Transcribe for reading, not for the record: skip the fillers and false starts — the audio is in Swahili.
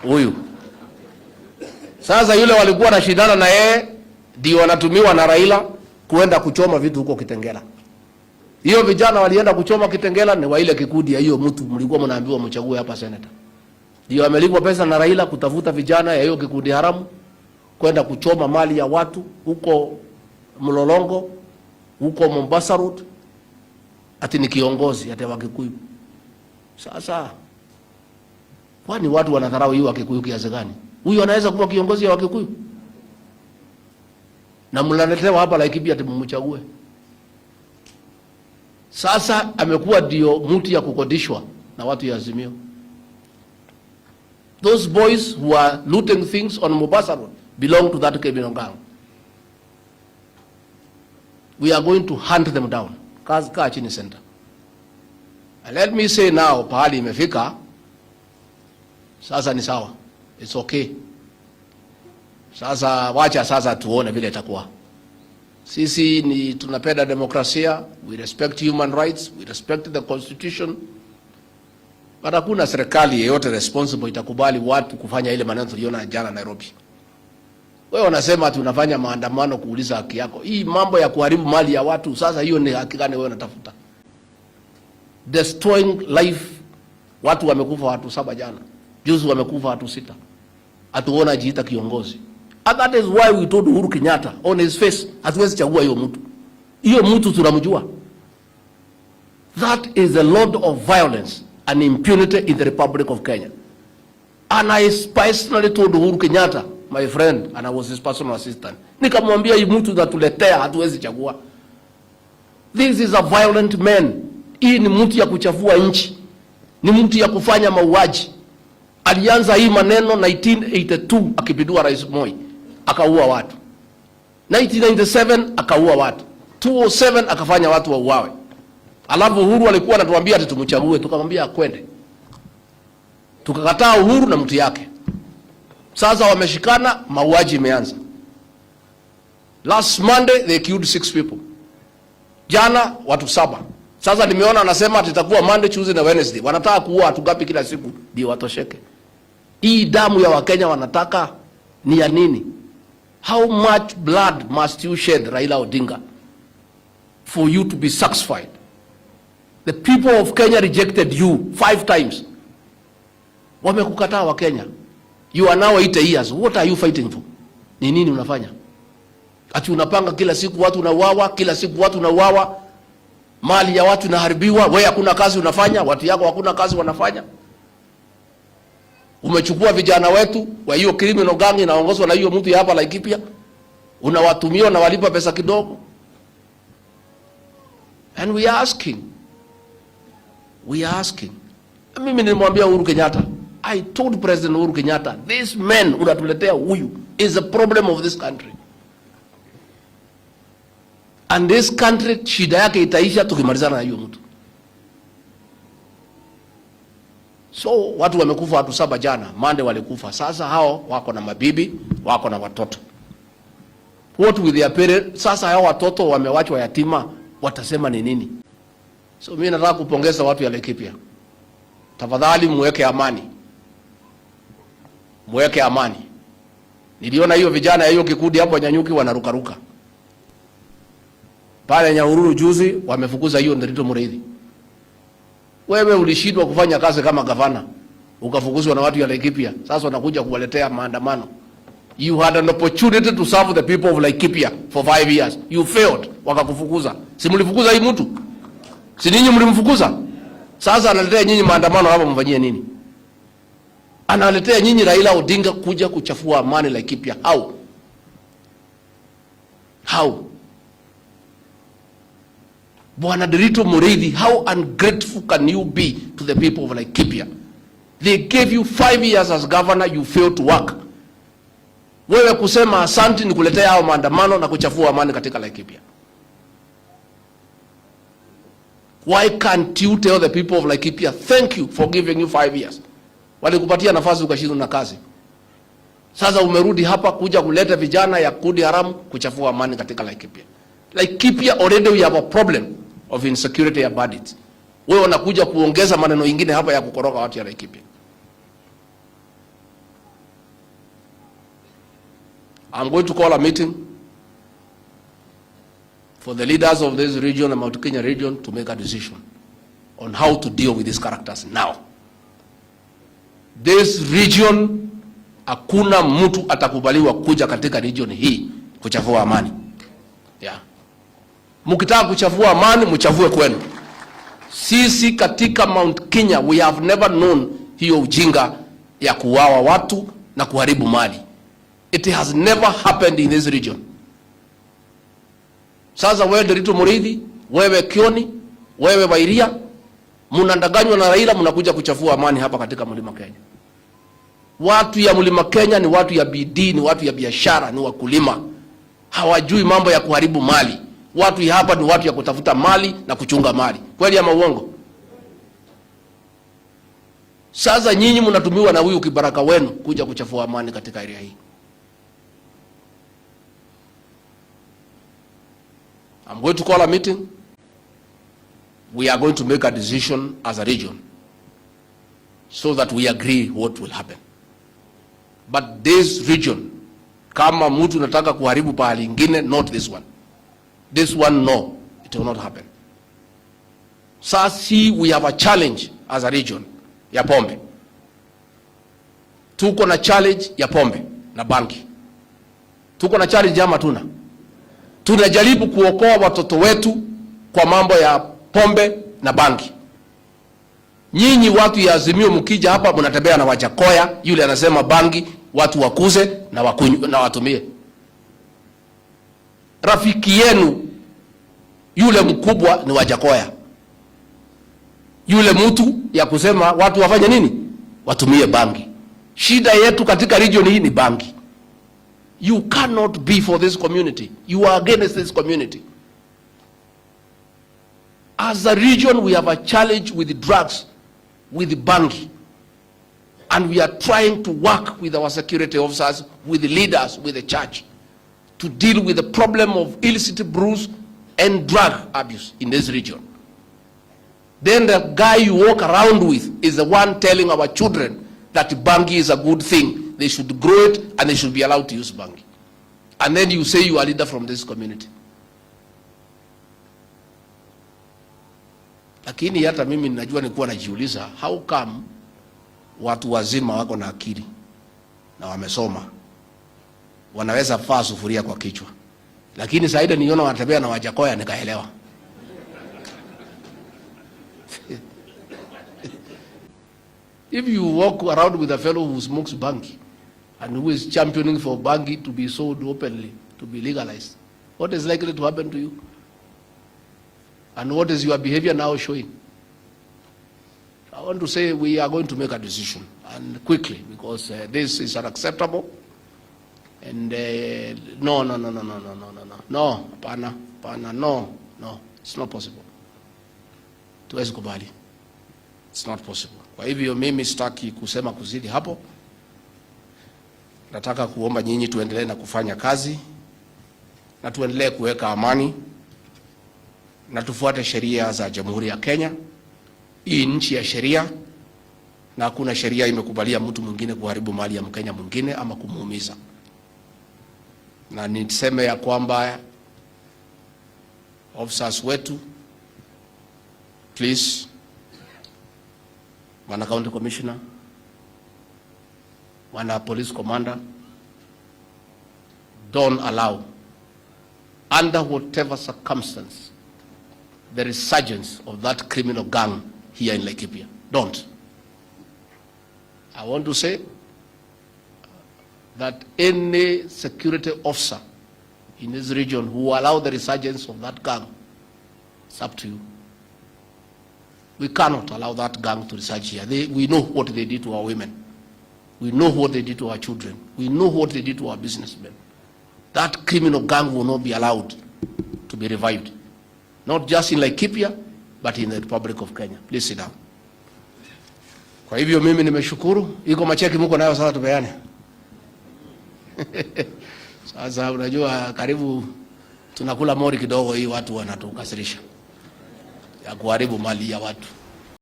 huyu. Sasa yule walikuwa na shindana na yeye ndio wanatumiwa na Raila kuenda kuchoma vitu huko Kitengela. Hiyo vijana walienda kuchoma Kitengela ni wa ile kikundi ya hiyo mtu mlikuwa mnaambiwa mchague hapa senator. Ndio amelipwa pesa na Raila kutafuta vijana ya hiyo kikundi haramu kwenda kuchoma mali ya watu huko Mlolongo, huko Mombasa Road. Ati ni kiongozi ati wa Kikuyu. Sasa kwani watu wanadharau hiyo wa Kikuyu kiasi gani? Huyu anaweza kuwa kiongozi wa Kikuyu? Na mlaletewa hapa Laikipia ati mumchague. Sasa amekuwa ndio mtu ya kukodishwa na watu ya Azimio. Those boys who are looting things on Mombasa Road belong to that criminal gang. We are going to hunt them down. Kaa chini center. And let me say now, pahali imefika, sasa ni sawa. It's okay. Sasa wacha sasa tuone vile itakuwa. Sisi ni tunapenda demokrasia, we respect human rights, we respect the constitution. But hakuna serikali yeyote responsible itakubali watu kufanya ile maneno tuliona jana Nairobi. Wewe unasema tunafanya maandamano kuuliza haki yako. Hii mambo ya kuharibu mali ya watu, sasa hiyo ni haki gani wewe unatafuta? Destroying life. Watu wamekufa watu 7 jana. Juzi wamekufa watu 6. Atuona jiita kiongozi. And that is why we told Uhuru Kenyatta on his face, hatuwezi chagua hiyo mtu. Hiyo mtu tunamjua. That is a lord of violence and impunity in the Republic of Kenya. And I personally told Uhuru Kenyatta, my friend, and I was his personal assistant, nikamwambia hii mtu natuletea hatuwezi chagua. This is a violent man. Hii ni mtu ya kuchafua nchi. Ni mtu ya kufanya mauaji. Alianza hii maneno 1982 akipindua Rais Moi, akaua watu. 1997 akaua watu. 2007 akafanya watu wauawe. Alafu Uhuru alikuwa anatuambia ati tumchague, tukamwambia akwende. Tukakataa Uhuru na mtu yake. Sasa wameshikana, mauaji imeanza. Last Monday they killed 6 people. Jana watu 7. Sasa nimeona anasema atakuwa Monday, Tuesday na Wednesday. Wanataka kuua watu gapi kila siku ndio watosheke? Hii damu ya Wakenya wanataka ni ya nini? How much blood must you shed, Raila Odinga, for you to be satisfied? The people of Kenya rejected you 5 times. Wamekukataa wa Kenya. You are now 8 years. What are you fighting for? Ni nini unafanya? Ati unapanga kila siku watu unauawa, kila siku watu unauawa. Mali ya watu inaharibiwa, wewe hakuna kazi unafanya, watu yako hakuna kazi wanafanya. Umechukua vijana wetu wa hiyo criminal gang inaongozwa na hiyo mtu hapa Laikipia. Unawatumia na walipa pesa kidogo. And we are asking. Mimi nilimwambia Uhuru Kenyatta, I told President Uhuru Kenyatta, this man unatuletea huyu is a problem of this country. And this country shida yake itaisha tukimalizana na hiyo mtu. So watu wamekufa watu 7 jana, Monday walikufa. Sasa hao wako na mabibi, wako na watoto. What with their parents? Sasa hao watoto wamewachwa yatima, watasema ni nini? So mimi nataka kupongeza watu ya Laikipia. Tafadhali muweke amani. Muweke amani. Niliona hiyo vijana ya hiyo kikundi hapo Nyanyuki wanarukaruka. Pale Nyahururu juzi wamefukuza hiyo Nderitu Mureithi. Wewe ulishindwa kufanya kazi kama gavana, ukafukuzwa na watu ya Laikipia. Sasa wanakuja kuwaletea maandamano. You had an opportunity to serve the people of Laikipia for 5 years. You failed, wakakufukuza. Si mlifukuza hii mtu? Si ninyi mlimfukuza? Sasa analetea nyinyi maandamano hapa mfanyie nini? Analetea nyinyi Raila Odinga kuja kuchafua amani Laikipia. How? Bwana Nderitu Mureithi, how ungrateful can you be to the people of Laikipia? They gave you 5 years as governor, you failed to work. Wewe kusema asante ni kuletea hao maandamano na kuchafua amani katika Laikipia. Why can't you tell the people of Laikipia, thank you for giving you 5 years? Walikupatia nafasi ukashindwa na kazi. Sasa umerudi hapa kuja kuleta vijana ya kundi haramu kuchafua amani katika Laikipia. Laikipia already we have a problem of insecurity ya bandits. Wewe unakuja kuongeza maneno mengine hapa ya kukoroga watu ya Laikipia. I'm going to call a meeting for the leaders of this region, the Mount Kenya region, to make a decision on how to deal with these characters now. This region, hakuna mtu atakubaliwa kuja katika region hii kuchafua amani. Yeah. Mkitaka kuchafua amani, mchafue kwenu. Sisi katika Mount Kenya, we have never known hiyo ujinga ya kuwawa watu na kuharibu mali. It has never happened in this region. Sasa wewe Nderitu Muriithi, wewe Kioni, wewe Wairia, mnandanganywa na Raila, mnakuja kuchafua amani hapa katika Mlima Kenya. Watu ya Mlima Kenya ni watu ya bidii, ni watu ya biashara, ni wakulima. Hawajui mambo ya kuharibu mali. Watu ya hapa ni watu ya kutafuta mali na kuchunga mali. Kweli ama uongo? Sasa nyinyi mnatumiwa na huyu kibaraka wenu kuja kuchafua amani katika area hii. I'm going to call a meeting. We are going to make a decision as a region so that we agree what will happen. But this region, kama mtu nataka kuharibu pahali ingine, not this one. This one, no, it will not happen. Sasa we have a challenge as a region ya pombe. Tuko na challenge ya pombe na banki. Tuko na challenge ama tuna? Tunajaribu kuokoa watoto wetu kwa mambo ya pombe na banki. Nyinyi watu ya Azimio mkija hapa mnatembea na Wajakoya, yule anasema bangi watu wakuze na wakunywe na watumie. Rafiki yenu yule mkubwa ni Wajakoya. Yule mtu ya kusema watu wafanye nini? Watumie bangi. Shida yetu katika region hii ni bangi. You cannot be for this community. You are against this community. As a region, we have a challenge with the drugs, with the bangi. And we are trying to work with our security officers, with the leaders, with the church, to deal with the problem of illicit brews and drug abuse in this region. Then the guy you walk around with is the one telling our children that bangi is a good thing. They should grow it and they should be allowed to use bangi. And then you say you are a leader from this community. Lakini hata mimi ninajua nilikuwa najiuliza, how come watu wazima wako na akili na wamesoma wanaweza faa sufuria kwa kichwa, lakini saida niona wanatembea na Wajakoya nikaelewa. If you walk around with a fellow who smokes bangi and who is championing for bangi to be sold openly, to be legalized, what is likely to happen to you? And what is your behavior now showing? I want to say we are going to make a decision, and quickly, because this is unacceptable. And no, it's not possible. Tuwezi kubali. It's not possible. Kwa hivyo mimi sitaki kusema kuzidi hapo. Nataka kuomba nyinyi tuendelee na kufanya kazi na tuendelee kuweka amani na tufuate sheria za Jamhuri ya Kenya. Hii nchi ya sheria na hakuna sheria imekubalia mtu mwingine kuharibu mali ya Mkenya mwingine ama kumuumiza. Na niseme ya kwamba officers wetu, please, wana county commissioner, wana police commander, don't allow, under whatever circumstance, the resurgence of that criminal gang here in Laikipia. Don't. I want to say that any security officer in this region who allow the resurgence of that gang, it's up to you. We cannot allow that gang to resurge here. We know what they did to our women. We know what they did to our children. We know what they did to our businessmen. That criminal gang will not be allowed to be revived. Not just in Laikipia, but in the Republic of Kenya. Please sit down. Kwa hivyo mimi nimeshukuru. Iko macheki mko nayo sasa tupeane. Sasa unajua karibu tunakula mori kidogo, hii watu wanatukasirisha ya kuharibu mali ya watu.